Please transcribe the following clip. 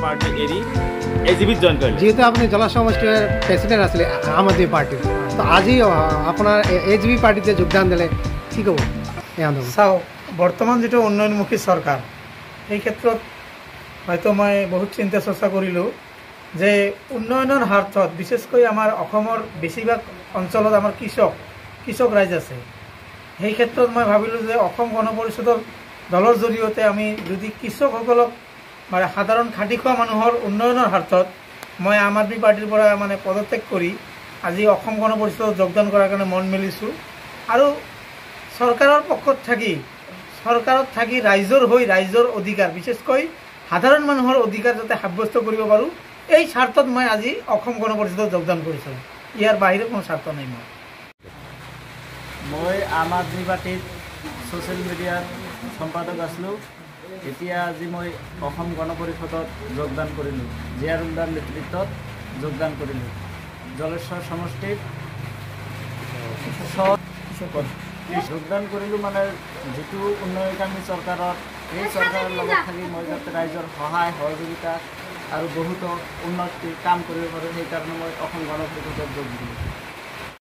Party এৰি এজিবিত join কৰিলে। যেহেতু আপনি জলা সমষ্টিৰ প্রেসিডেন্ট আছিলে আম আদমি পার্টির, তো আজি আপনার এজিবি পার্টিতে যোগদান দিলে কি কব এই আন্দোলন? চাও বর্তমান যেটা উন্নয়নমুখী সরকার, এই ক্ষেত্ৰত হয়তো মই বহুত চিন্তা চৰ্চা কৰিলোঁ যে উন্নয়নৰ হাৰত বিশেষকৈ আমাৰ অসমৰ বেছিভাগ অঞ্চলত আমাৰ কৃষক ৰাইজ আছে। সেই ক্ষেত্ৰত মই ভাবিলোঁ যে অসম গণ পৰিষদৰ দলৰ জৰিয়তে আমি যদি কৃষকসকলক মানে সাধাৰণ খাটি খোৱা মানুহৰ উন্নয়নৰ হাৰত মই আম আদমি পাৰ্টিৰ পৰা মানে পদত্যাগ কৰি আজি অসম গণ পৰিষদত যোগদান কৰাৰ কাৰণে মন মেলিছোঁ। আৰু চৰকাৰৰ পক্ষত থাকি ৰাইজৰ হৈ ৰাইজৰ অধিকাৰ বিশেষকৈ সাধাৰণ মানুহৰ অধিকাৰ যাতে সাব্যস্ত কৰিব পাৰোঁ, এই স্বাৰ্থত মই আজি অসম গণ পৰিষদত যোগদান কৰিছোঁ। ইয়াৰ বাহিৰে কোনো স্বাৰ্থ নাই। মই আম আদমি পাৰ্টিত ছ'চিয়েল মিডিয়াৰ সম্পাদক আছিলোঁ। এতিয়া আজি মই অসম গণ পৰিষদত যোগদান কৰিলোঁ, জিয়াৰুল্লাৰ নেতৃত্বত যোগদান কৰিলোঁ। জলেশ্বৰ সমষ্টিত যোগদান কৰিলোঁ। মানে যিটো উন্নয়নকামী চৰকাৰত, এই চৰকাৰৰ লগত থাকি মই যাতে ৰাইজৰ সহায় সহযোগিতা আৰু বহুতো উন্নতিৰ কাম কৰিব পাৰোঁ, সেইকাৰণে মই অসম গণ পৰিষদত যোগ দিলোঁ।